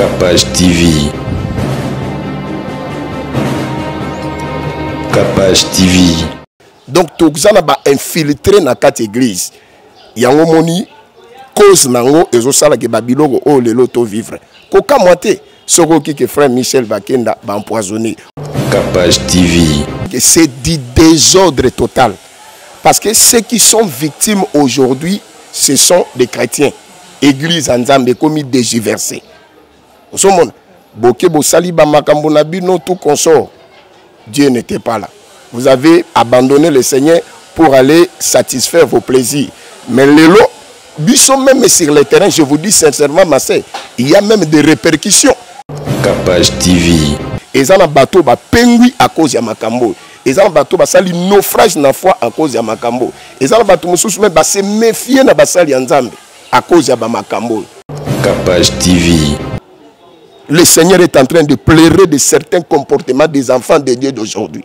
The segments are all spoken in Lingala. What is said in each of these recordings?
Capage TV. Capage TV. Donc tout ça n'a pas infiltré dans cette église. Il y a un moni cause nango ezo sala ke babiloko o le loto vivre. Koka moité soko ki que frère Michel Bakenda ba empoisonné. Capage TV. C'est du désordre total. Parce que ceux qui sont victimes aujourd'hui, ce sont des chrétiens. Église Nzambe commis dégiversé. Osomon boke bo sali ba makambo na bino tout consort. Dieu n'était pas là. Vous avez abandonné le Seigneur pour aller satisfaire vos plaisirs. Mais les lots, biso même sur le terrain, je vous dis sincèrement, ma sœur, il y a même des répercussions. Capage TV. Et ça, le bateau va pengui à cause de Makambo. Et ça, le bateau va sali naufrage na foi à cause de Makambo. Et ça, le bateau va se méfier na basali Nzambe à cause de Makambo. Capage TV. Le Seigneur est en train de pleurer de certains comportements des enfants de Dieu d'aujourd'hui.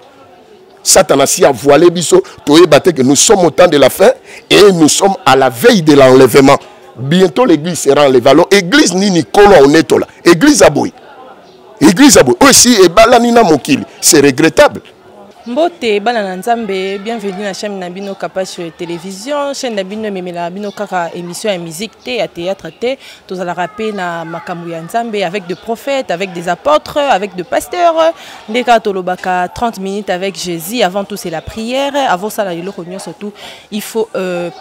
Satan a voilé biso, que nous sommes au temps de la fin et nous sommes à la veille de l'enlèvement. Bientôt l'église sera enlevée. Alors, église ni Nicolas on est là. Église Aboui. Église Aboui. Aussi, et Balanina Mokili. C'est regrettable. Mbote bana nzambe, bienvenue na chaîne Nabino Capage Télévision, chaîne Nabino memela bino kaka émission à musique té à théâtre té, tous à la rapper na makambu ya nzambe avec des prophètes, avec des apôtres, avec des pasteurs, ndeka tolobaka 30 minutes avec Jésus, avant tout c'est la prière, avant ça la lelo surtout, il faut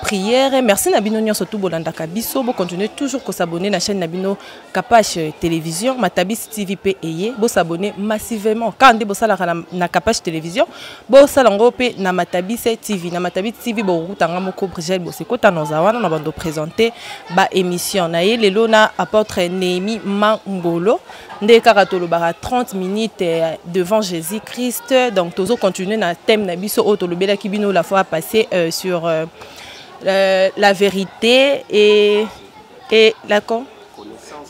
prière. Merci Nabino nyon surtout bolandaka biso, bo continuer toujours ko s'abonner na chaîne Nabino Capage Télévision, Matabis TV PEye, bo s'abonner massivement quand ndé bo sala na Capage Télévision. Bo salango pe na Matabis TV na Matabis TV bo rutanga moko Brigel bo sekota nozawana na bando présenter ba émission na ye lelo na apôtre Néhémie Mangolo ndeka katolo bara 30 minutes devant Jésus-Christ. Donc tozo continuer na thème na biso otolobela kibino la fois passée sur la vérité et la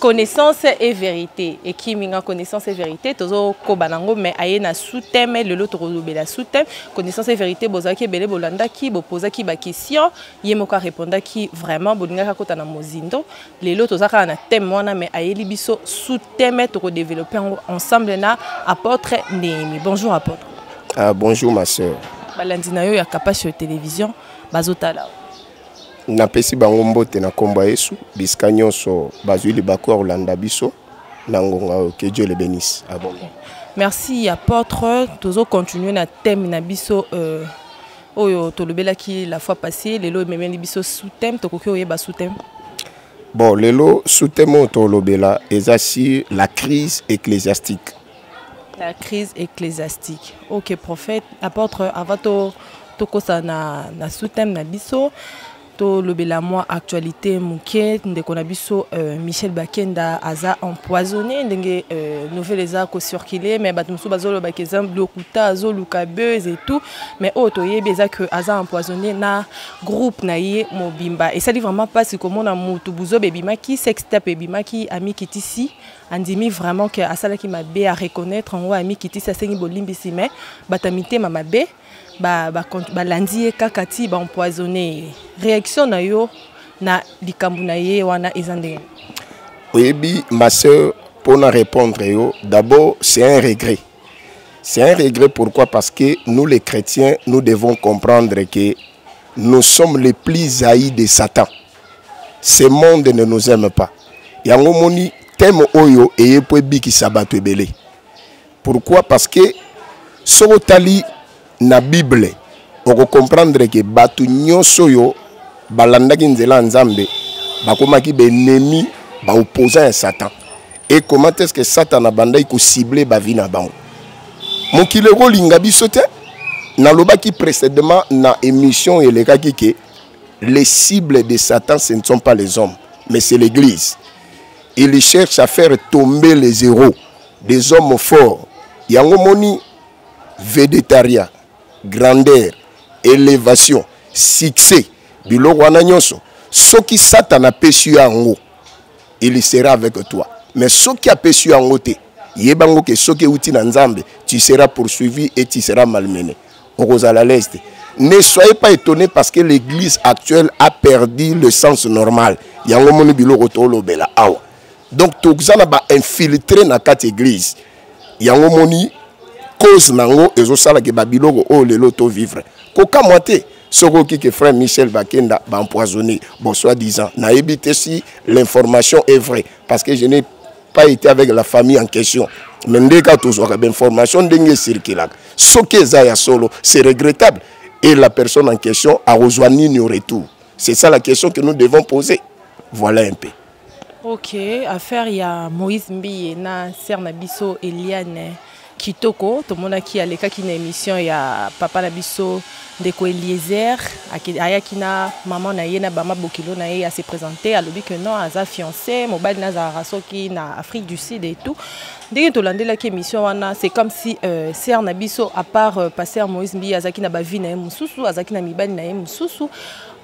connaissance et vérité. Et qui minga connaissance et vérité, tozo kobanango mais aye na sous-thème le lot la sous-thème connaissance et vérité bozaki belé bolanda ki boposa ki ba question yemoka répondre ki vraiment bolinga kota na mozindo le lot tozaka na thème wana mais aye libiso sous-thème to développer ensemble na apôtre Néhémie. Bonjour apôtre. Bonjour ma sœur. Balandina yo ya Capage Télévision bazotala. Na pesi bango mbote na komba Yesu bisika nyonso bazwi libako ya Orlanda biso na ngonga que Dieu le bénisse. Ah bon. Merci apôtre, tozo continuer na thème na biso oyo tolobelaki la fois passée lelo memeli biso sous thème tokoki oyeba sous thème. Bon lelo sous thème tolobela ezasi la crise ecclésiastique. La crise ecclésiastique. OK prophète, apôtre avato tokosa na sous thème na biso. To lobela moi actualité muke ndeko na biso Michel Bakenda aza empoisonné ndenge nouvelle eza ko circuler mais bato musu bazolo ba exemple lokuta azo lukabeuse et tout mais auto yebi eza que aza empoisonné na groupe na ye mobimba et ça dit vraiment pas si comment na mutu buzo bebimaki sextape bebimaki ami kitisi andimi vraiment que asala ki mabe à reconnaître en ami kitisi asengi bolimbisi mais batamite mamabe ba landi kakati ba empoisonné réaction na yo na likambu na ye wana ezande. Oui ma sœur pour na répondre yo d'abord c'est un regret. C'est un regret pourquoi parce que nous les chrétiens nous devons comprendre que nous sommes les plus haïs de Satan. Ce monde ne nous aime pas. Yango moni thème oyo eye po biki sabato ebele. Pourquoi parce que sotali na Bible on comprendre que batu nyonso yo balandaki nzela nzambe bakomaki benemi ba opposant à Satan. Et comment est-ce que Satan a bandai ko cibler ba vie na bango mokile ko linga biso te na lobaki précédemment na émission elekaki ke les cibles de Satan ce ne sont pas les hommes mais c'est l'église. Il cherche à faire tomber les héros des hommes forts yango moni végétarien grandeur, élévation, succès, biloko wana nyonso. Soki Satan a péché ango, il sera avec toi. Mais soki a péché ango te, yebango ke soki uti na nzambe, tu seras poursuivi et tu seras malmené. Okozala l'est. Ne soyez pas étonnés parce que l'église actuelle a perdu le sens normal. Yango moni biloko tolo bela awa. Donc tozana ba infiltré na kati église. Yango moni cause nango ezosala ke babiloko o lelo to vivre. Koka moite soko ki que frère Michel Bakenda ba empoisonné. Bon soi-disant na éviter si l'information est vraie parce que je n'ai pas été avec la famille en question. Mais ndeka tozwa ba information ndenge circule. Soke za ya solo, c'est regrettable et la personne en question a rejoint ni au retour. C'est ça la question que nous devons poser. Voilà un peu. Ok, affaire il y a Moïse Mbiye na sœur Nabiso Eliane Kitoko, tout le monde qui a les cas qui une émission il y a papa Nabiso Ndeko Eliezer ayaki na maman na ye na bama bokilo na ye a se présenter à lobi que non aza fiancé mobile na za rasoki na Afrique du Sud et tout. Dès que la qui émission wana c'est comme si sœur Nabiso à part pasteur Moïse Mbiye azaki na ba vie na mususu azaki na mibali na ye mususu.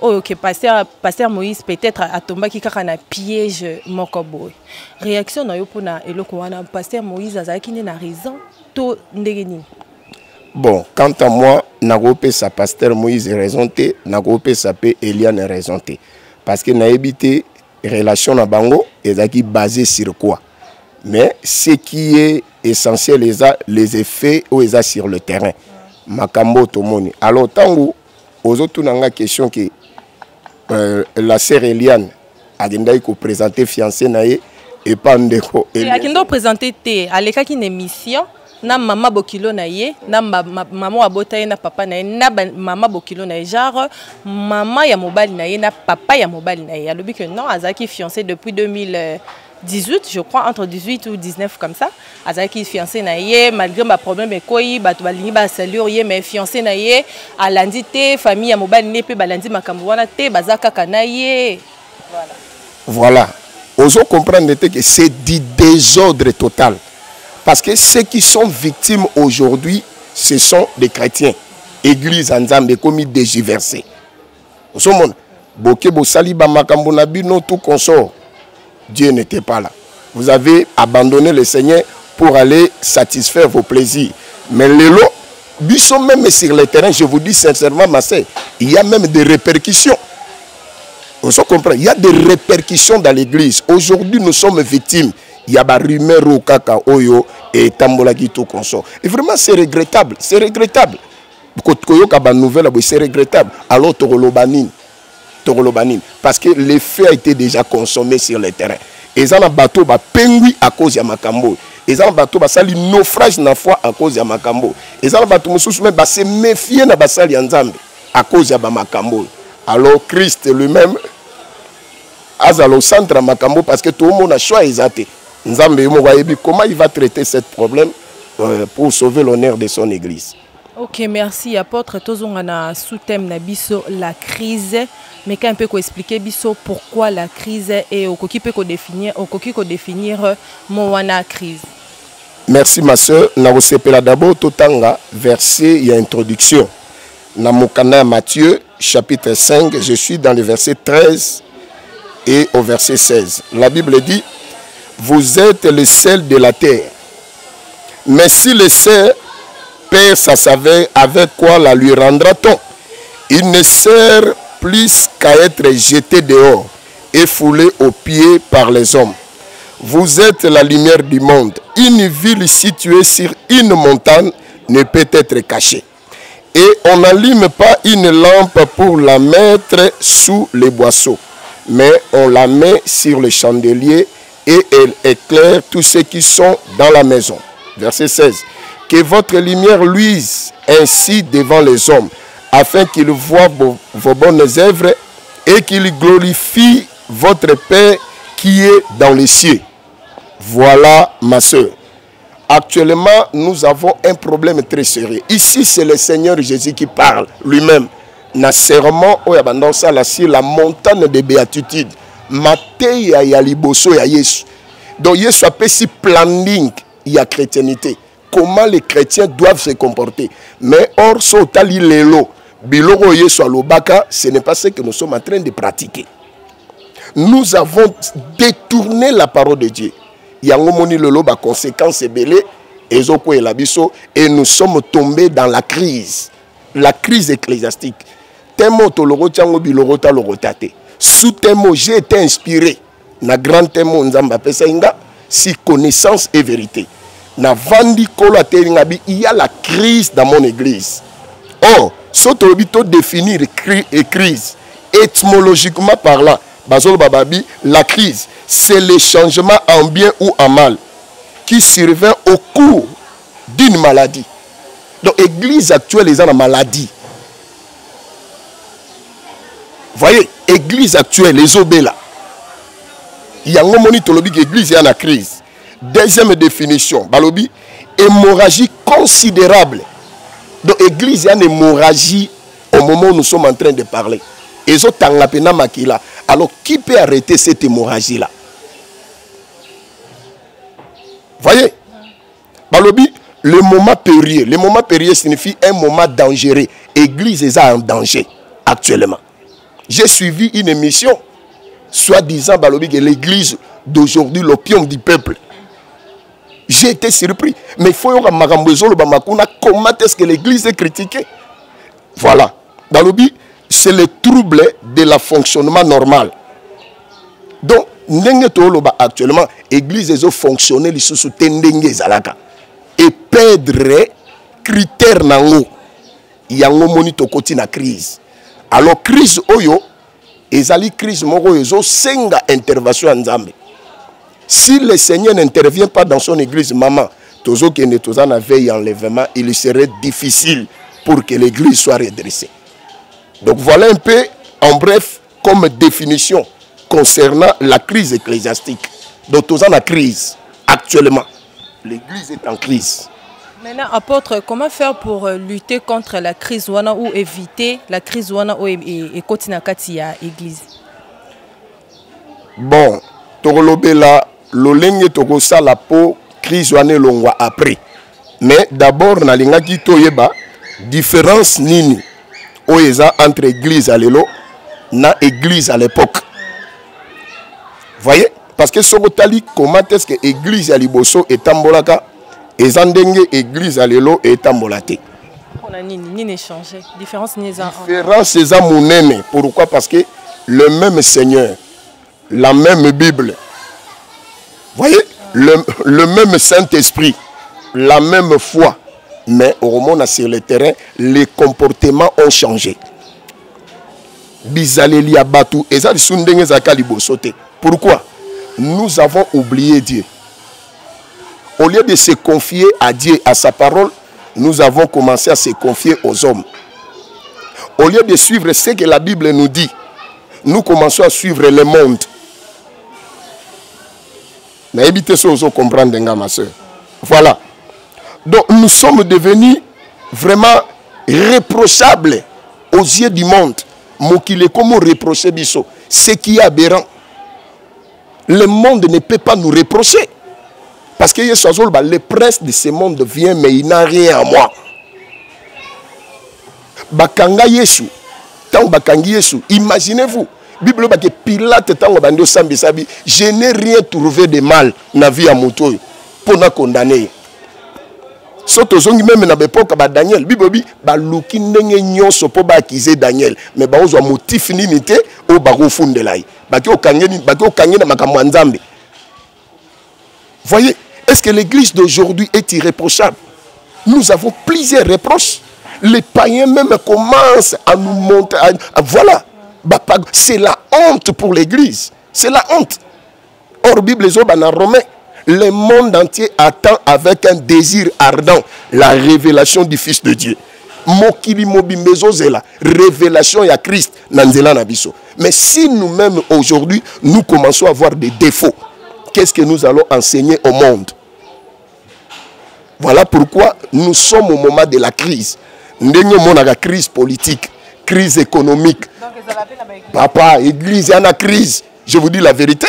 Oh, ok, pasteur Moïse peut-être a tombé qui a piège mokobo. Réaction na yo pona eloko wana pasteur Moïse azaki na raison to ndegeni. Bon, quant à moi, nagope sa pasteur Moïse raison té, nagope sa pe Eliane raison té. Parce que na habité relation na bango ezaki basé sur quoi? Mais ce qui est essentiel les effets ou les sur le terrain. Makambo tomoni. Alors tango ozotu nanga question que la sœur Eliane a présenté fiancé naé et pas ndeko. Et a présenté té aleka ki une émission na mama bokilo na ye na maman abota na papa na ye na mama bokilo na ye genre maman ya mobali na ye na papa ya mobali na ye alobi que non azaki fiancé depuis 2018 je crois entre 18 ou 19 comme ça azaki fiancé na ye malgré ma problème et koi bato balingi ba saluer ye mais fiancé na ye alandi te famille ya mobali ne pe balandi makambo wana te bazaka kana ye voilà ozo comprendre que c'est du désordre total. Parce que ceux qui sont victimes aujourd'hui, ce sont des chrétiens. Église Nzambe comme dégiversés. Tout consort. Dieu n'était pas là. Vous avez abandonné le Seigneur pour aller satisfaire vos plaisirs. Mais les lots, même sur le terrain, je vous dis sincèrement, ma sœur, il y a même des répercussions. Vous comprenez? Il y a des répercussions dans l'église. Aujourd'hui, nous sommes victimes. Il y a des rumeurs au kaka oyo et tambolaki tout consort. Et vraiment c'est regrettable, c'est regrettable. C'est regrettable. Alors Torolobanine, parce que l'effet a été déjà consommé sur le terrain. Et ça, le bateau va pengui à cause de Makambo. Et ça, le bateau va sali naufrage na foi à cause de Makambo. Et ça, le bateau va se méfier na basali Nzambe à cause de Makambo. Alors Christ lui-même a au centre de Makambo parce que tout le monde a choisi. Nzambe comment il va traiter ce problème pour sauver l'honneur de son église. Ok, merci apôtre. Tozongana sous-thème na biso la crise. Mais quand on peut expliquer biso pourquoi la crise et au koki peut définir moana crise. Merci ma soeur. Na osepela d'abord totanga verset il y a introduction. Na mokana Matthieu chapitre 5, je suis dans le verset 13 et au verset 16. La Bible dit: vous êtes le sel de la terre. Mais si le sel perd sa saveur, avec quoi la lui rendra-t-on? Il ne sert plus qu'à être jeté dehors et foulé aux pieds par les hommes. Vous êtes la lumière du monde. Une ville située sur une montagne ne peut être cachée. Et on n'allume pas une lampe pour la mettre sous les boisseaux, mais on la met sur le chandelier et elle éclaire tous ceux qui sont dans la maison. Verset 16. Que votre lumière luise ainsi devant les hommes, afin qu'ils voient vos bonnes œuvres et qu'ils glorifient votre Père qui est dans les cieux. Voilà, ma soeur. Actuellement, nous avons un problème très sérieux. Ici, c'est le Seigneur Jésus qui parle lui-même. Na serment sur la montagne de béatitude. Mateya ya liboso ya Yesu. Donc Yesu a si planning il y a chrétienté. Comment les chrétiens doivent se comporter. Mais or sotali lelo biloko Yesu alobaka, ce n'est pas ce que nous sommes en train de pratiquer. Nous avons détourné la parole de Dieu. Yango moni lelo ba conséquences belé ezoko et labiso et nous sommes tombés dans la crise ecclésiastique. Temo to loro tiango biloro ta loro tate. Sous tes mots, j'ai été inspiré na grand témoin nzamba pesa inga si connaissance et vérité. Na vandi kolo ateringabi, il y a la crise dans mon église. Or, sotobito définir crise étymologiquement parlant, bazolo bababi, la crise, c'est le changement en bien ou en mal qui survient au cours d'une maladie. Donc, l'église actuelle est en maladie. Voyez, l'église actuelle, les obéla. Il y a un moment où l'église est en crise. Deuxième définition, balobi, hémorragie considérable. Donc, l'église est en hémorragie au moment où nous sommes en train de parler. Et les autres, alors, qui peut arrêter cette hémorragie-là? Voyez, balobi, le moment périlleux. Le moment périlleux signifie un moment dangereux. L'église est en danger actuellement. J'ai suivi une émission, soi-disant, balobi, que l'église d'aujourd'hui, l'opium du peuple. J'ai été surpris. Mais il faut comment est-ce que l'église est critiquée? Voilà. Balobi, c'est le trouble de la fonctionnement normal. Donc, actuellement, l'église est fonctionnée sous tendenge zalaka. Et perdre critères nango. Il y a un monito côté na crise. Alors, crise oyo, ezali crise moko yozo senga intervention en Nzambe. Si le Seigneur n'intervient pas dans son église, maman, tozo kende toza na veille enlèvement, il serait difficile pour que l'église soit redressée. Donc voilà un peu, en bref, comme définition concernant la crise ecclésiastique. Donc toza na crise actuellement. L'église est en crise. Maintenant, apôtre, comment faire pour lutter contre la crise wana ou éviter la crise wana ou et continuer à l'église? Bon, Torolobela, l'olenge tokosa la peau, crise wana longwa après. Mais d'abord, na linga ki toyeba, différence nini oeza entre église à l'élo na église à l'époque. Voyez? Parce que Sogotali, comment est-ce que l'église à Liboso est tambolaka et Zandenge église à l'élo est tambolate. On a ni changé. Différence ni différence c'est ça mon aîné. Pourquoi? Parce que le même Seigneur, la même Bible, voyez, le même Saint-Esprit, la même foi, mais au moment sur le terrain, les comportements ont changé. Bizaleli abatu et ça Sundenge zakali bosote. Pourquoi? Nous avons oublié Dieu. Au lieu de se confier à Dieu, à sa parole, nous avons commencé à se confier aux hommes. Au lieu de suivre ce que la Bible nous dit, nous commençons à suivre le monde. Mais évitez ça, vous comprendre, ma soeur. Voilà. Donc nous sommes devenus vraiment reprochables aux yeux du monde. Mokile, comment reprocher biso? Ce qui est aberrant. Le monde ne peut pas nous reprocher. Parce que le prince de ce monde vient, mais il n'a rien à moi. Bakanga Yesu. Tant Bakangi Yesu. Imaginez-vous. Bible que Pilate tant bando sambi sabi, je n'ai rien trouvé de mal na vie à moto pour na condamner. Soto zongi même na bepoka ba Daniel, Bible bi ba luki ndenge nyonso po ba accuser Daniel, mais ba ozwa motif nini te o ba go fundela yi. Ba ki okangeni na makambo nzambe. Voyez, est-ce que l'église d'aujourd'hui est irréprochable? Nous avons plusieurs reproches. Les païens même commencent à nous montrer. Voilà. C'est la honte pour l'église. C'est la honte. Or, Bible en Romain, le monde entier attend avec un désir ardent la révélation du Fils de Dieu. Mokili mobimbezo zela, révélation ya Christ nanzela nabiso. Mais si nous-mêmes aujourd'hui, nous commençons à avoir des défauts, qu'est-ce que nous allons enseigner au monde? Voilà pourquoi nous sommes au moment de la crise. Nous avons la crise politique, crise économique. Papa, l'église est en crise. Je vous dis la vérité.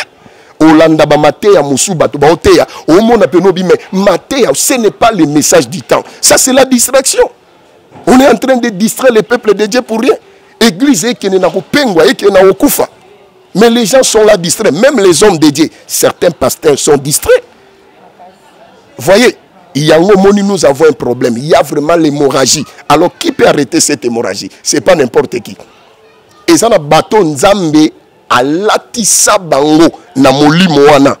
Olanda ba matéa musuba to ba oteya. Au monde apenobi mais matéa, ce n'est pas le message du temps. Ça c'est la distraction. On est en train de distraire le peuple de Dieu pour rien. Église est qui n'est pas pengwa et qui n'est pas kufa. Mais les gens sont là distraits. Même les hommes de Dieu, certains pasteurs sont distraits. Voyez, il y a un moment où nous avons un problème. Il y a vraiment l'hémorragie. Alors, qui peut arrêter cette hémorragie? Ce n'est pas n'importe qui. Et ça, le bateau Nzambe alatisa bango na molimo wana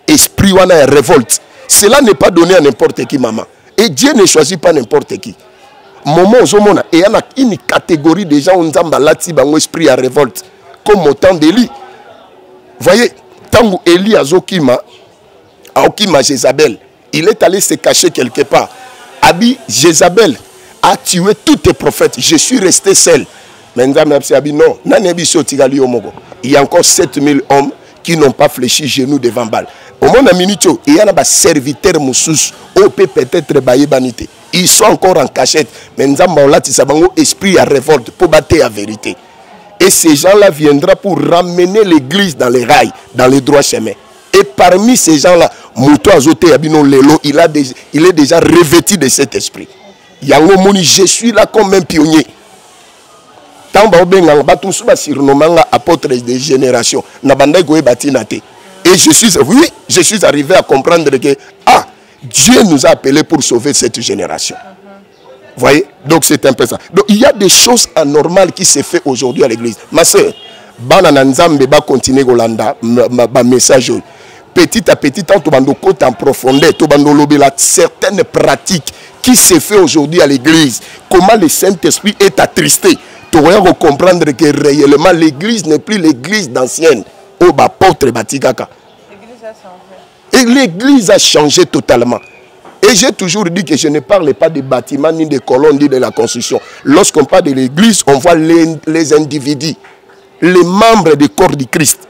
esprit wana ya révolte. Cela n'est pas donné à n'importe qui, maman. Et Dieu ne choisit pas n'importe qui. Moment ozomona et il y a une catégorie de gens nzamba lati bango esprit à révolte comme au temps d'Élie. Voyez, tangu Élie azokima aokima Jézabel, il est allé se cacher quelque part. Abi Jézabel a tué tous tes prophètes. Je suis resté seul. Mais non, il y a encore 7000 hommes qui n'ont pas fléchi genoux devant Baal. Au moment où il y a des serviteurs moussous, on peut peut-être bailler banité. Ils sont encore en cachette. Mais nous avons esprit à révolte pour battre la vérité. Et ces gens-là viendront pour ramener l'église dans les rails, dans les droits chemins. Et parmi ces gens-là, Mouto Azote Abino Lelo, il est déjà revêtu de cet esprit. Yango Moni, je suis là comme un pionnier. Tant que surnommé apôtre des générations. Et je suis arrivé à comprendre que Dieu nous a appelés pour sauver cette génération. Vous voyez? Donc c'est un peu ça. Donc il y a des choses anormales qui se font aujourd'hui à l'église. Ma soeur, Banananzambe va continuer Golanda, ma message. Petit à petit, tant que tu côté en profondeur, tu vas certaines pratiques qui se font aujourd'hui à l'église. Comment le Saint-Esprit est attristé. Tu vas comprendre que réellement l'église n'est plus l'église d'ancienne. Oh, apôtre Batigaka. Et l'église a changé totalement. Et j'ai toujours dit que je ne parle pas des bâtiments ni des colonnes ni de la construction. Lorsqu'on parle de l'église, on voit les individus, les membres du corps du Christ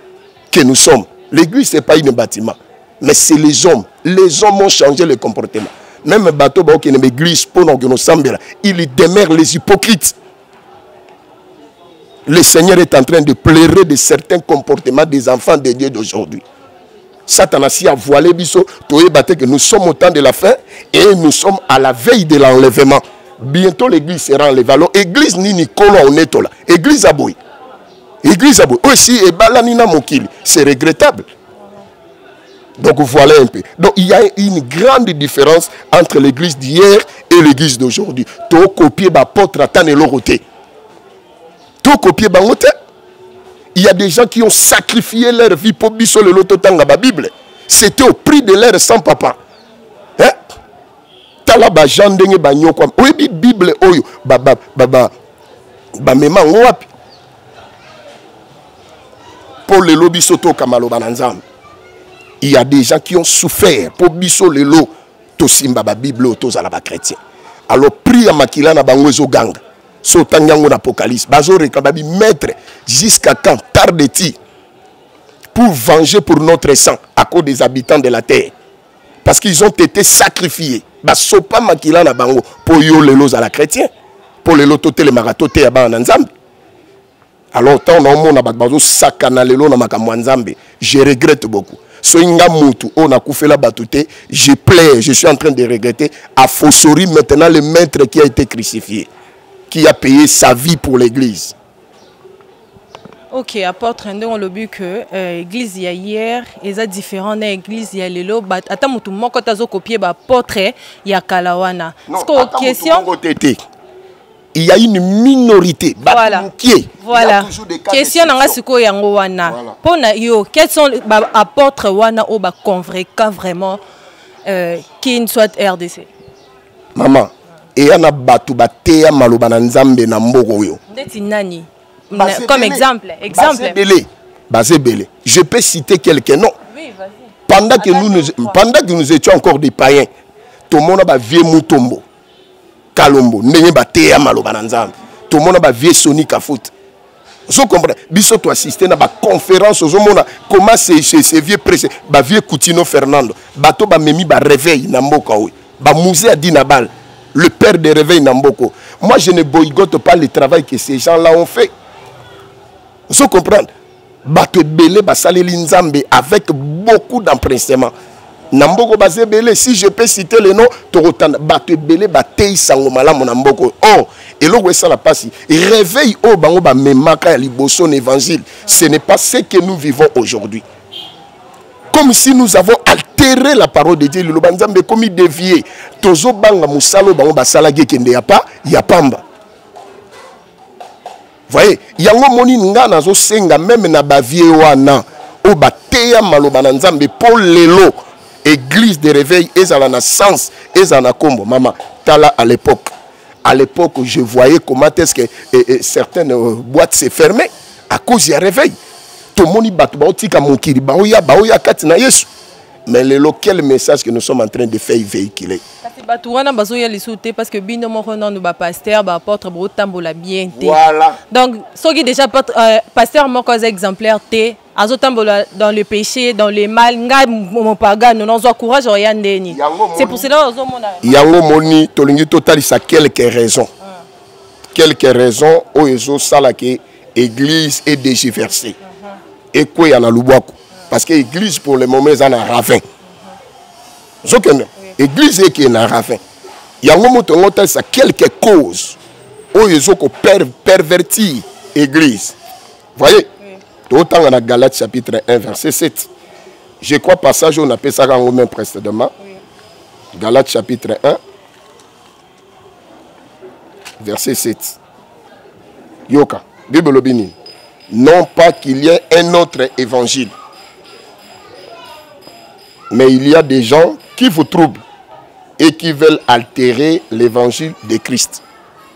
que nous sommes. L'église, ce n'est pas un bâtiment, mais c'est les hommes. Les hommes ont changé le comportement. Même le bateau qui est une église, il demeure les hypocrites. Le Seigneur est en train de pleurer de certains comportements des enfants de Dieu d'aujourd'hui. Satan a voilé que nous sommes au temps de la fin et nous sommes à la veille de l'enlèvement. Bientôt l'église sera enlevée. Alors, église ni Nicolas on est là. Église Aboui. Église Aboui. Aussi, et Balanina Mokili. C'est regrettable. Donc voilà un peu. Donc il y a une grande différence entre l'église d'hier et l'église d'aujourd'hui. To copier ba potre atane loroté. To copier ba ngote. Il y a des gens qui ont sacrifié leur vie pour biso le loto tanga ba Bible. C'était au prix de leur sang papa. Hein? Tala ba jandenge ba nyoko. Oui Bible oyo ba mema ngoapi. Pour le lobby soto kamalo bananzam. Il y a des gens qui ont souffert pour biso lelo to simba ba Bible to za la ba chrétien. Alors prie à makila na bangwezo gang. Sotangango l'Apocalypse. Bazo rekababi maître jusqu'à quand tarde-t-il pour venger pour notre sang à cause des habitants de la terre. Parce qu'ils ont été sacrifiés. Basopa makila na bango pour yo lelo za la chrétien. Pour le lotote le maratote ya ba nzambe. Alors tant on a bazo sakana lelo na makamwa nzambe. Je regrette beaucoup. Je pleure, je suis en train de regretter. À Fossori, maintenant, le maître qui a été crucifié, qui a payé sa vie pour l'église. Ok, apôtre, on a vu que l'église hier est différente de l'église il y a les lots. Attends, tu m'as copié l'apôtre il y a Kalawana. Non, question. Il y a une minorité. Voilà. Voilà. Question nanga siko yango wana. Pona yo, quels sont les apôtres wana au ba convaincant vraiment qui ne soit RDC. Maman, et y a na batu bateya maloba na nzambe na mboko yo. Ndeti nani? Comme exemple. Basé Belé. Je peux citer quelques noms. Oui, vas-y. Pendant que nous étions encore des païens, tout le monde a vieux Moutombo. Kalombo, ndenge bateya maloba na nzambe. Tout le monde a vieux Sony Kafout. Vous comprenez? Biso to assister na ba conférence aux hommes comment ces vieux pressé ba vieux Coutinho Fernando. Bato ba memi ba réveil na mboka oui. Ba musée a dit Nabal, le père des réveils na mboko. Moi je ne boycotte pas le travail que ces gens-là ont fait. Vous comprenez? Bato belé ba saleli nzambe avec beaucoup d'empressement. Namboko basé belé, si je peux citer les noms, Torotan, Bato belé, Batei Sangomala, mon Namboko. Oh, et là où ça la passe, réveille au bango ba memaka liboson évangile. Ce n'est pas ce que nous vivons aujourd'hui. Comme si nous avons altéré la parole de Dieu, le banzambe comme il dévié. Tozo banga musalo bango basala ge kende ya pa, ya pamba. voyez, yango moni nga nazo senga même na bavie wana o bateya maloba na nzambe pour lelo église de réveil ezala na sens ezala na kombo mama tala à l'époque je voyais comment est-ce que certaines boîtes se fermaient à cause du réveil tout le monde bat baotika mokiri baoya kati na Yesu mais quel message que nous sommes en train de faire véhiculer. Parce que bino mo no ba pasteur ba apôtre bo tambola bien té. Voilà. Donc ceux qui déjà pasteur mo cause exemplaire té azo tambola dans le péché, dans le mal, nga mo paga non on courage rien ndeni. C'est pour cela ozo mona. Yango moni tolingi total ça quelques raisons. Quelques raisons o ezo sala ke église est dégiversée. Et quoi yana lubwako. Parce que l'église, pour le moment, est en ravin. L'église est en ravin. Il y a quelques causes où ils ont perverti l'église. Vous voyez? Autant dans Galates chapitre 1, verset 7. Je crois passage où on appelle ça en même précédemment. Galates chapitre 1, verset 7. Yoka, Bible Obini. Non pas qu'il y ait un autre évangile. Mais il y a des gens qui vous troublent et qui veulent altérer l'évangile de Christ.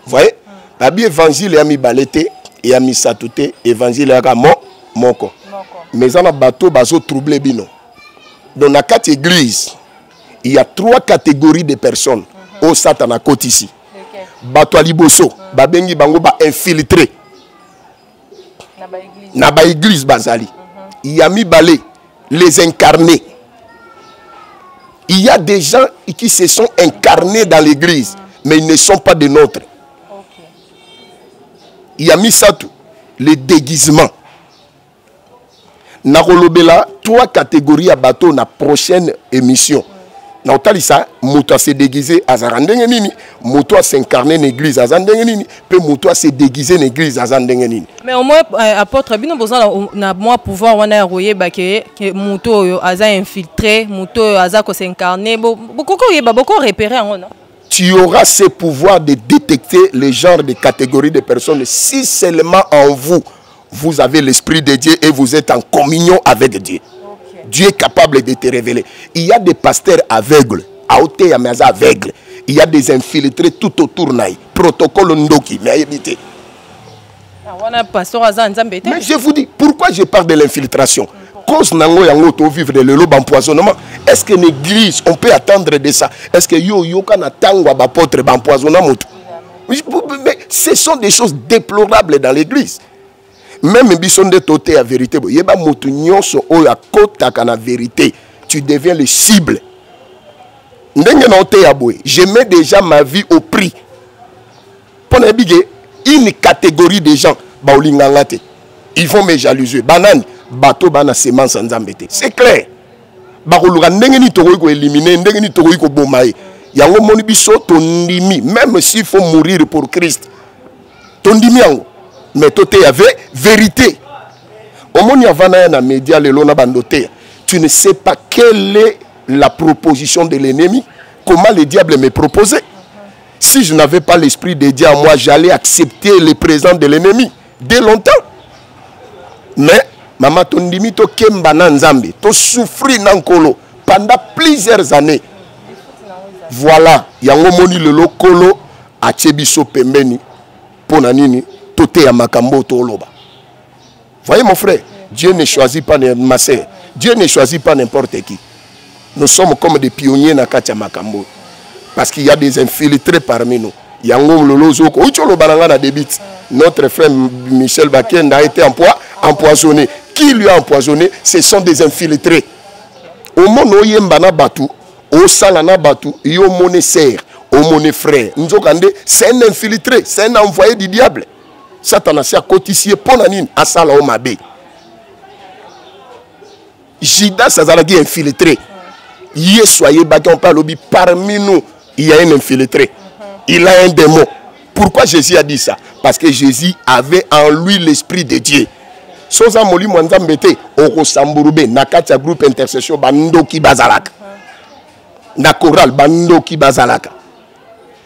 Vous voyez? L'évangile est à mi balete et à mi satouté, l'évangile est à moko. Mais on a bateau bazo troublé bino. Dans la quatre églises, il y a 3 catégories de personnes au Satan à côté ici. Bato aliboso, babengi bango ba infiltré. Na ba église bazali. Il y a mi balé, les incarnés. Il y a des gens qui se sont incarnés dans l'église, mais ils ne sont pas de nôtres. Il y a mis ça tout, les déguisements. Nakolobela 3 catégories à bateau dans la prochaine émission. Na otali ça, muto se déguiser azarandenge nini, muto s'incarner dans l'église azandenge nini, pe muto se déguiser dans l'église azandenge nini. Mais au moins apôtre bino besoin na moi pouvoir wana royer ba que muto aza infiltré, muto aza ko s'incarner, beaucoup repérer en non. Tu auras ce pouvoir de détecter les genres de catégories de personnes si seulement en vous vous avez l'esprit de Dieu et vous êtes en communion avec Dieu. Dieu est capable de te révéler. Il y a des pasteurs aveugles. Il y a des infiltrés tout autour. Protocole Ndoki. Mais je vous dis, pourquoi je parle de l'infiltration? Cause nango yango vivre de l'eau empoisonnement. Est-ce que l'église, on peut attendre de ça? Est-ce que yo kana tangwa bapôtre empoisonnement? Mais ce sont des choses déplorables dans l'église. Même bison de toté à vérité, yeba mutu nyonso o ya kota kana vérité, tu deviens le cible. Ndenge na oté ya boy, je mets déjà ma vie au prix. Pour une catégorie de gens, ba olingangate, ils vont me jalouser. Banane, bateau bana semence sans embêter. C'est clair. Ba koluka ndenge ni toko ko éliminer, ndenge ni toko ko bomaye. Yango moni biso tondimi, même s'il faut mourir pour Christ. Tondimi yango. Mais tu avait vérité. Au moment où média tu ne sais pas quelle est la proposition de l'ennemi, comment le diable me proposait. Si je n'avais pas l'esprit de Dieu en moi, j'allais accepter les présents de l'ennemi dès longtemps. Mais maman tondimi to kemba na nzambe, to souffrir nankolo pendant plusieurs années. Voilà, yango moni le lokolo a tchebiso pembeni ponanini. Voyez mon frère, Dieu ne choisit pas ma sœur. Dieu ne choisit pas n'importe qui. Nous sommes comme des pionniers dans Katia Makambo. Parce qu'il y a des infiltrés parmi nous. Notre frère Michel Bakenda a été empoisonné. Qui lui a empoisonné? Ce sont des infiltrés. Au monde où yembana batu, au salana batu, yo mon sœur, au mon frère. C'est un infiltré, c'est un envoyé du diable. Satan a cotisé pour la nine à Sala Omabe. Judas a infiltré. Hier, soyez battants par lobby. Parmi nous, il y a un infiltré. Il a un démon. Pourquoi Jésus a dit ça? Parce que Jésus avait en lui l'esprit de Dieu. Soza moli mwanzambete oko samburube nakacha groupe intercession bando ki bazalaka. Na choral bando ki bazalaka.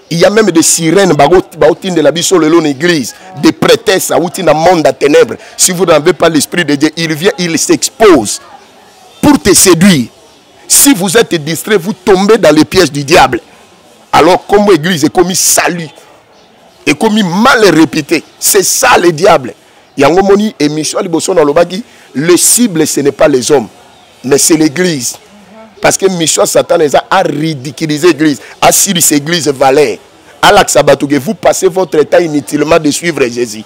Il y a même des sirènes de la biso le long l'église, des prêtesses à outil dans le monde à ténèbres. Si vous n'avez pas l'esprit de Dieu, il vient, il s'expose pour te séduire. Si vous êtes distrait, vous tombez dans les pièges du diable. Alors comme l'église est commis salut, est commis mal répété, c'est ça le diable. Yangomoni et Michel Bosson dans le cible ce n'est pas les hommes, mais c'est l'église. Parce que Michel Satan a ridiculisé l'église, a siri cette église valeur. Alors que vous passez votre temps inutilement de suivre Jésus.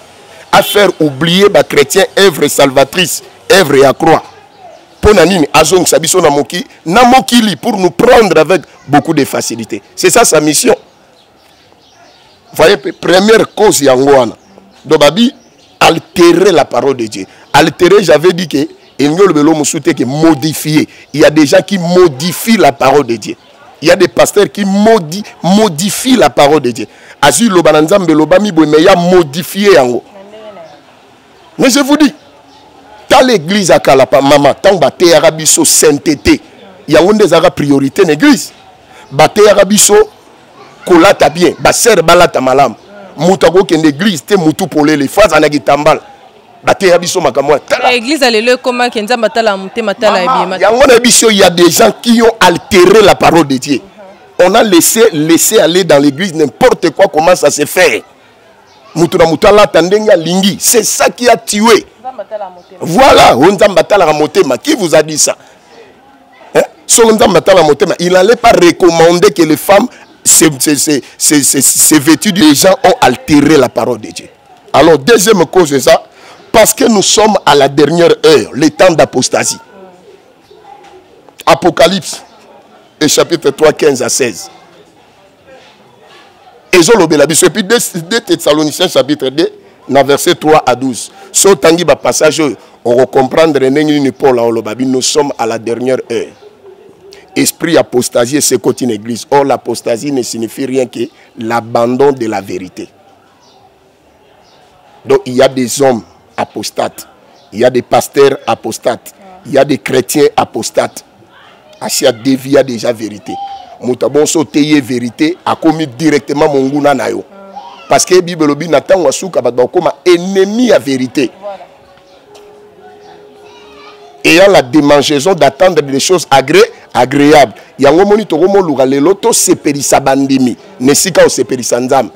À faire oublier les chrétiens œuvre salvatrice, œuvre à croix. Pour nous, Azong Sabiso Namoki, Namokili pour nous prendre avec beaucoup de facilité. C'est ça sa mission. Vous voyez, première cause Yangoana. Dobabi, altérer la parole de Dieu. Altérer, j'avais dit que il y a des gens qui modifient la parole de Dieu. Il y a des pasteurs qui modifient la parole de Dieu. Azul Lobananzambe Lobami Bomeya modifié yango. Mais je vous dis, dans l'église à Kalapa, maman, tant que tu as sainteté, il y a une priorité dans l'église. Bate Arabiso, kolata bien, baser balata malam. Moutago qui est l'église, te moutou pour les phrases en agitambal. L'église a le comment il y a des gens qui ont altéré la parole de Dieu. On a laissé aller dans l'église n'importe quoi, comment ça se fait. C'est ça qui a tué. Voilà, qui vous a dit ça? Il n'allait pas recommander que les femmes se vêtues. Les gens ont altéré la parole de Dieu. Alors, deuxième cause, c'est ça. Parce que nous sommes à la dernière heure, le temps d'apostasie. Apocalypse, et chapitre 3, 15 à 16. Et puis 2 Thessaloniciens, chapitre 2, verset 3 à 12. Ce tangi passage, on va comprendre nous sommes à la dernière heure. Esprit apostasie, c'est côté une église. Or, l'apostasie ne signifie rien que l'abandon de la vérité. Donc, il y a des hommes apostates, il y a des pasteurs apostates, il y a des chrétiens apostates. Asia dévia déjà vérité. Moutabon sauté vérité a commis directement mon gouna nayo. Parce que Bible lobi n'attend wasuka bat comme ennemi à vérité. Ayant la démangeaison d'attendre des choses agréables. Yango moni to gomo luga leloto seperisa bandimi, nesika o seperisa nzam.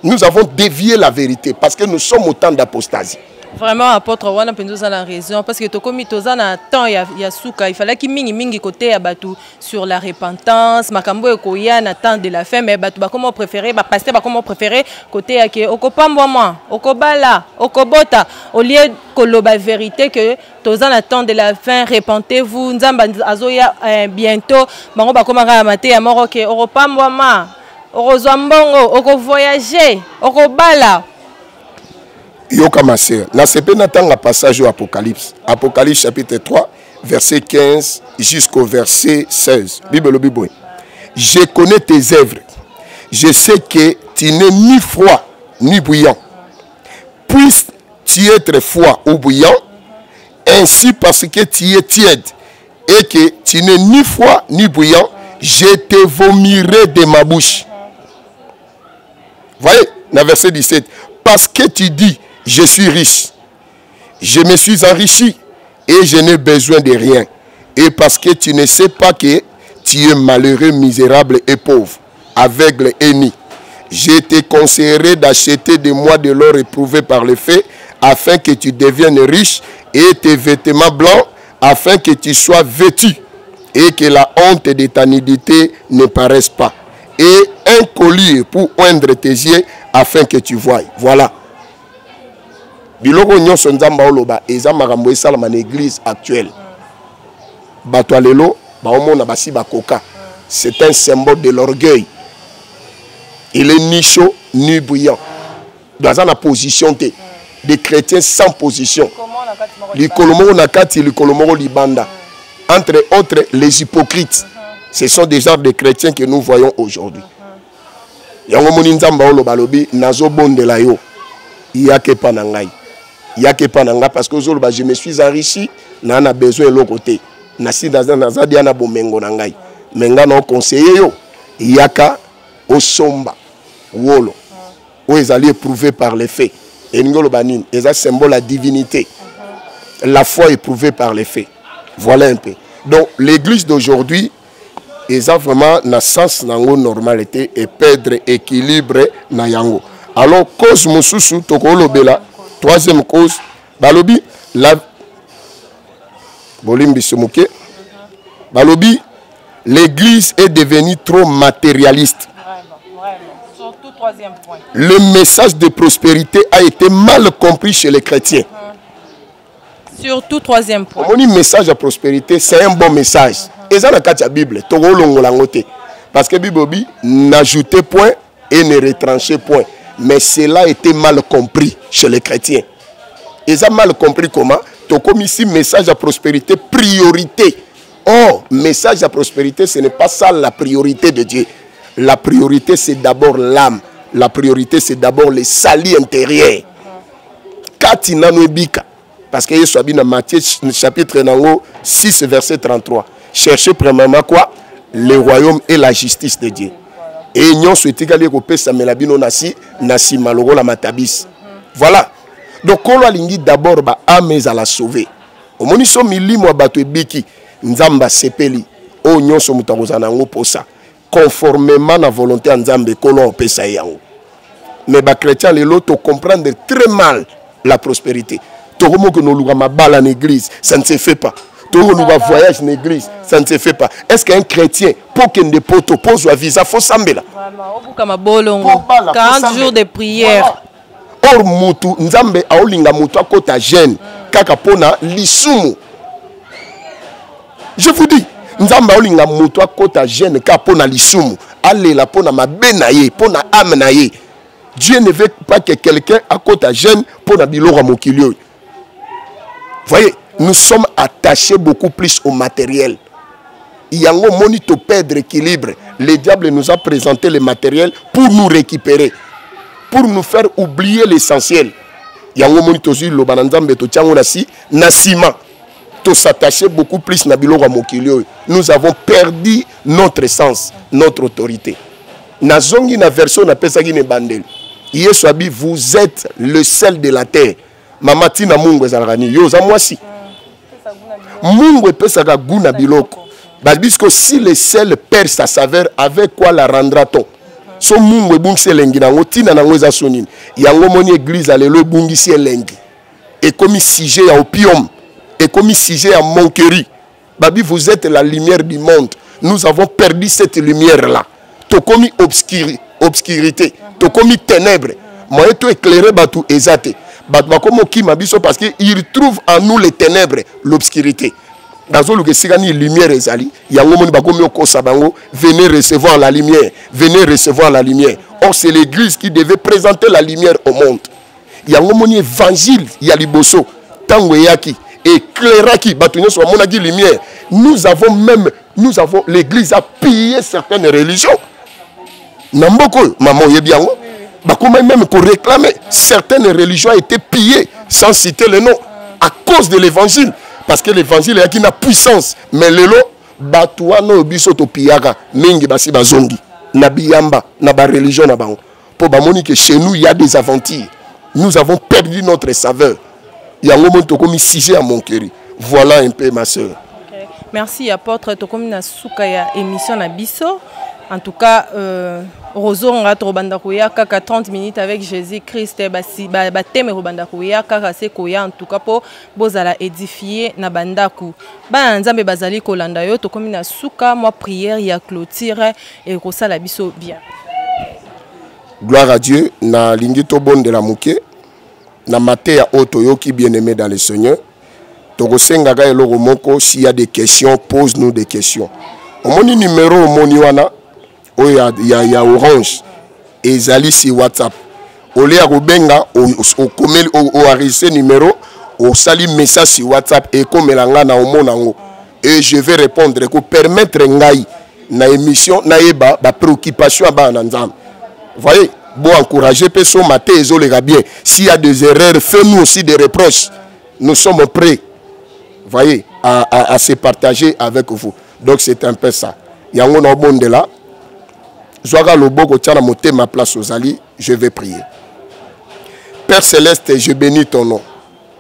Nous avons dévié la vérité parce que nous sommes au temps d'apostasie. Vraiment, apôtre Wana Pendoza la raison parce que Tokomi Tozana temps Yasuka, il fallait qu'il mingi côté Abatu sur la repentance, Makambo et Koya n'attend de la fin, mais Batu comment préféré, pasteur comment préféré côté Ake Okopamboa, Okobala, Okobota, au lieu que la vérité que Tozana attend de la fin, repentez-vous, Nzamba Azoya bientôt, Bango Bakomara Mate Amoroke, Okopamboa, Orozambongo, Okovoyager, Okobala. Yoka ma sœur, na sepe natanga passage au Apocalypse. Apocalypse chapitre 3, verset 15 jusqu'au verset 16. Bible Bible. Je connais tes œuvres. Je sais que tu n'es ni froid ni bouillant. Puisses-tu être froid ou bouillant, ainsi parce que tu es tiède et que tu n'es ni froid ni bouillant, je te vomirai de ma bouche. Voyez, dans verset 17. Parce que tu dis, je suis riche, je me suis enrichi et je n'ai besoin de rien. Et parce que tu ne sais pas que tu es malheureux, misérable et pauvre, aveugle et nu. Je te conseillerai d'acheter de moi de l'or éprouvé par le feu, afin que tu deviennes riche, et tes vêtements blancs, afin que tu sois vêtu, et que la honte de ta nudité ne paraisse pas. Et un collier pour oindre tes yeux, afin que tu voies. Voilà. Biloko nyonso nzamba oloba eza makambo esalama na église actuelle. Bato alelo baomona basi bakoka. C'est un symbole de l'orgueil. Il est ni chaud ni bouillant. Dans une position des chrétiens sans position. Likolomoro nakati likolomoro libanda. Entre autres les hypocrites. Ce sont des genres de chrétiens que nous voyons aujourd'hui. Yango moni nzamba oloba lobi nazo bondela yo. Iyake panangai. Il y a que pendant parce que je me suis enrichi, n'a besoin de l'autre côté. Nasi dans un azadi ana bomengo nangai. Menga non conseiller yo. yaka osomba wolo où ils allaient éprouver par les faits et ngolo banine et ça symbole la divinité la foi éprouvée par les faits. Voilà un peu. Donc l'église d'aujourd'hui ils ont vraiment na sens nango normalité et perdre équilibre na yango. Alors cause mosusu tokolo bela troisième cause balobi la bolimbi semuke balobi l'église est devenue trop matérialiste. Surtout troisième point. Le message de prospérité a été mal compris chez les chrétiens. Surtout troisième point. Le message de prospérité, c'est un bon message. Et ça, dans la Bible, parce que la Bible dit n'ajoutez point et ne retranchez point. Mais cela a été mal compris chez les chrétiens. Et ça mal compris comment? Comme ici, message de prospérité, priorité. Or, message de prospérité, ce n'est pas ça la priorité de Dieu. La priorité, c'est d'abord l'âme. La priorité, c'est d'abord les salis intérieurs. Katina Nwebika. Parce que Yesu a dit dans Matthieu chapitre 6, verset 33. Cherchez premièrement quoi? Le royaume et la justice de Dieu. Et nous souhaitons que ça me labino nasi maloro la matabis. Voilà. Donc on a d'abord âme à la sauver. Au moment où milimo abato biki nzamba sepeli o nyonso mutakozana ngo posa conformément à la volonté nzambe kolon pesa yango. Mais les chrétiens les loto comprendre très mal la prospérité. Tout le monde que nous avons balle en église, ça ne se fait pas. Tout le monde qui voyage en église, ça ne se fait pas. Est-ce qu'un chrétien, pour qu'il ne pose un visa, il faut s'embêter là? 40 jours de prière. Or, mutu, nzambe aolinga mutu akota jeune, kaka pona lisumu. Je vous dis, nzambe aolinga mutu akota jeune, kaka pona lisumu. Allez la pona mabenaye, pona amenaye. Dieu ne veut pas que quelqu'un akota jeune pona bilora mokilio. Voyez, nous sommes attachés beaucoup plus au matériel. Il y a un monito perdre équilibre. Le diable nous a présenté le matériel pour nous récupérer, pour nous faire oublier l'essentiel. Il y a un monito sur le bananzambe to tiango nasi nasima. To s'attacher beaucoup plus na biloko mokilio. Nous avons perdu notre sens, notre autorité. Nazongi na version na pesagi ne bandel. Yesu abi vous êtes le sel de la terre. Mama tina mungu ezalakani yo za mwasi mungu epesaka guna biloko parce si le sel perd sa saveur avec quoi la rendra-t-on? So mungu ebungisi elengi nango tina nango eza sonini yango moni église alelo ebungisi elengi ekomi sujet ya opium ekomi sujet ya monkerie babi vous êtes la lumière du monde. Nous avons perdu cette lumière là tokomi obscurité tokomi ténèbres moyen to éclairer batu ezate parce qu'il trouve en nous les ténèbres, l'obscurité. Dans le lumière ezali, venez recevoir la lumière, venez recevoir la lumière. Or c'est l'église qui devait présenter la lumière au monde. Il y a un évangile, il y a liboso, tango yaki, éclairaki, batunyo soit monagi lumière. Nous avons l'église a pillé certaines religions. Namboko, maman yebiango. Même pour réclamer, certaines religions ont été pillées sans citer le nom à cause de l'évangile. Parce que l'évangile est une puissance. Mais le lot, Batouano Bisoto Piaga, Mingi Basi Bazongi, Nabiyamba, Naba religion Nabango. Pour Bamoni que chez nous il y a des aventures. Nous avons perdu notre saveur. Il y a un moment comme sujet à mon cœur. Voilà un peu ma soeur. Okay. Merci apôtre Tokomi na Soukaya émission na Biso. En tout cas, Rozo on a trobanda koya kaka 30 minutes avec Jésus-Christ basi bateme robanda koya kaka se koya en tout cas pour bozala édifier na bandaku. Ba nzambe bazali kolanda yo tokomi na suka moi prière ya clôture et kosala biso bien. Gloire à Dieu na lingito bon de la muke na matéya otoyoki bien-aimé dans le Seigneur. Tokosenga ga eloko moko s'il y a des questions pose-nous des questions. Omoni numéro omoni wana il y a Orange et Zali sur WhatsApp. Au lieu de enregistrer numéro, au sali message sur WhatsApp et comme na omonango et je vais répondre pour permettre ngai na émission na eba ba préoccupation ba nzam. Voyez, bon encourager personne maté ezolega bien. S'il y a des erreurs, fais-nous aussi des reproches. Nous sommes prêts. Voyez, à se partager avec vous. Donc c'est un peu ça. Il y a un bon de là. Zoara Loboko Tiana Moté ma place aux Ali, je vais prier. Père Céleste, je bénis ton nom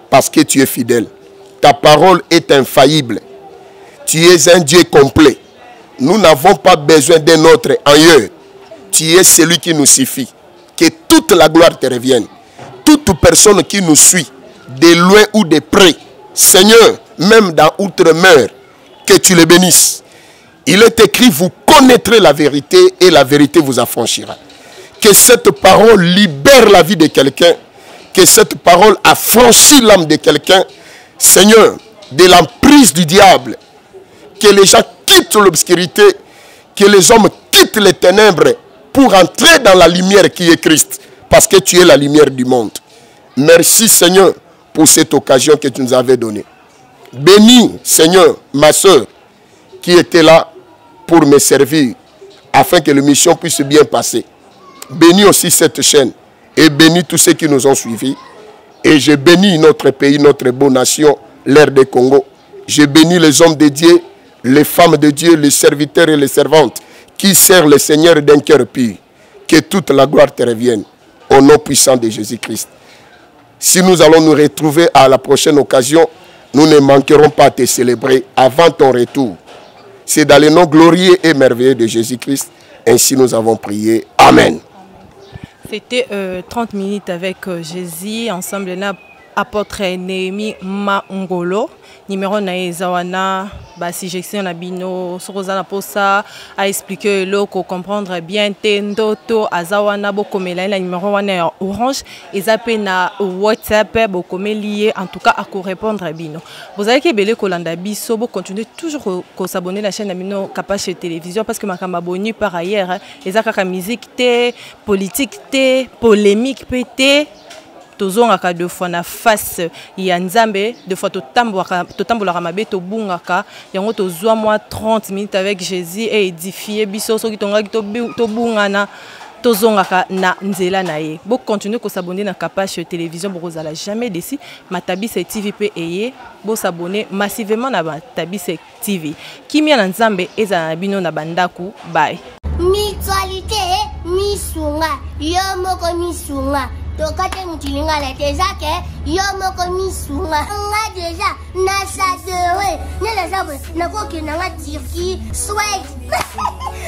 parce que tu es fidèle. Ta parole est infaillible. Tu es un Dieu complet. Nous n'avons pas besoin d'un autre ailleurs. Tu es celui qui nous suffit. Que toute la gloire te revienne. Toute personne qui nous suit, de loin ou de près, Seigneur, même dans outre-mer, que tu les bénisses. Il est écrit, vous connaîtrez la vérité et la vérité vous affranchira. Que cette parole libère la vie de quelqu'un. Que cette parole affranchit l'âme de quelqu'un. Seigneur, de l'emprise du diable. Que les gens quittent l'obscurité. Que les hommes quittent les ténèbres pour entrer dans la lumière qui est Christ. Parce que tu es la lumière du monde. Merci Seigneur pour cette occasion que tu nous avais donnée. Bénis Seigneur ma soeur qui était là pour me servir afin que l'émission puisse bien passer. Bénis aussi cette chaîne et bénis tous ceux qui nous ont suivis. Et je bénis notre pays, notre beau nation, l'ère des Congo. Je bénis les hommes de Dieu, les femmes de Dieu, les serviteurs et les servantes qui servent le Seigneur d'un cœur pur. Que toute la gloire te revienne au nom puissant de Jésus-Christ. Si nous allons nous retrouver à la prochaine occasion, nous ne manquerons pas à te célébrer avant ton retour. C'est dans le nom glorieux et merveilleux de Jésus-Christ. Ainsi nous avons prié. Amen. C'était 30 minutes avec Jésus, ensemble na apôtre Néhémie Mangolo. Numéro na ezawana ba suggestion na bino sokoza na posa a expliquer loko comprendre bien tendoto azawana bokomela na numéro wana orange ezape na WhatsApp bokomeli en tout cas à ko répondre bino. Vous avez que belé kolanda biso bo continuer toujours ko s'abonner à la chaîne na bino Kapache télévision parce que makamba boni par ailleurs ezaka musique té politique té polémique pété tozongaka deux fois na face ya nzambe deux fois totambolaka mabe tobungaka yango tozwa moi 30 minutes avec Jésus et édifier biso soki tongaki tobungana tozongaka na nzela na ye. Bo continuer ko s'abonner na Kapache télévision bokozala jamais déçu. Matabise TV pe eye bo s'abonner massivement na Matabise TV. Kimia na nzambe eza na bino na bandaku. Bye. Mutualité misunga yomoko misunga tokate mutilinga la tezake yomoko misunga nga deja na sadere nela zabo na koki na nga Turquie Suède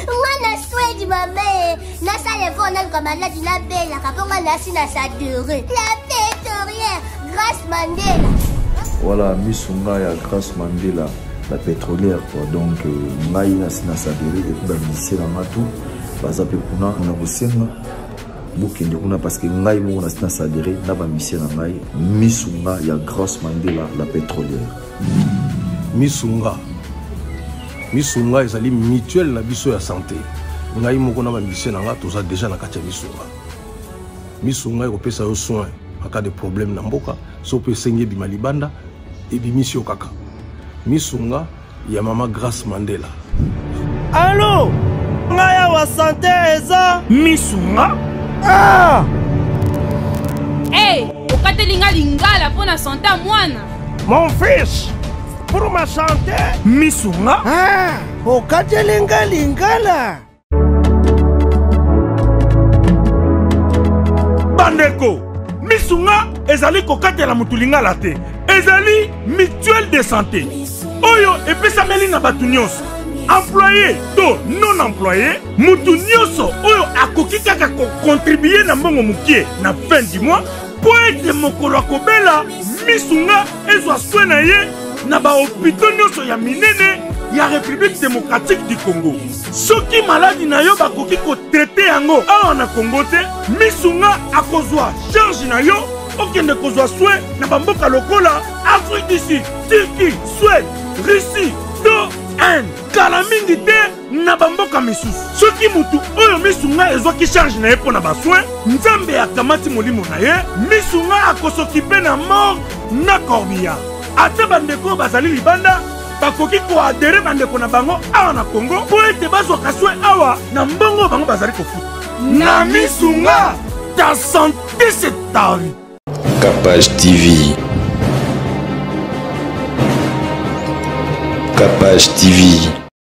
nga na Suède mame na sale fona kama la dina bella kaponga na sina sadere la pétrolière Grâce Mandela. Voilà misunga ya Grâce Mandela la pétrolière quoi. Donc ngai na sina sadere et puis ba lycée na matu bazape kuna na bosenga bukende kuna parce que ngai mo na sina sadere na ba lycée na ngai misunga ya Grâce Mandela la pétrolière. Misunga ezali mutuelle na biso ya santé. Ngai moko na ba lycée na nga toza déjà na kati ya misunga ekopesa yo soin en cas de problème na mboka so pe sengi bi malibanda et bi misio kaka. Misunga ya mama Grâce Mandela. Allô ngaya wa santé eza misunga. Ah! Hey, okatelinga lingala pour la santé à mwana. Mon fils, pour ma santé misunga. Ah! Okatelinga lingala. Bandeko, misunga ezali kokatela mutulingala te. Ezali mutuelle de santé. Oyo epesameli na batu nyonso. Employé to non employé, mutu nyonso oyo akoki kaka ko contribuer na mbongo mukie na fin du mois pour être mokolo akobela misunga ezwa soin na ye na ba hôpital nyonso ya minene ya République démocratique du Congo. Soki maladi na yo bakoki ko traiter yango awa na Congo te, misunga akozwa charge na yo okende kozwa soin na bamboka lokola Afrique du Sud, Turquie, Suède, Russie, to Inde. Kala mingi te na bamboka misusu. Soki mutu oyo misunga ezwaki charge na ye pona basoin, nzambe akamati molimo na ye, misunga akosokipe na mort na corbillard. Ate bandeko bazali libanda bakoki koadere bandeko na bango awa na Congo po ete bazwaka soin awa na mbongo bango bazali kofuta. Na misunga, ta santé c'est ta vie. Kapache TV. Kapache TV.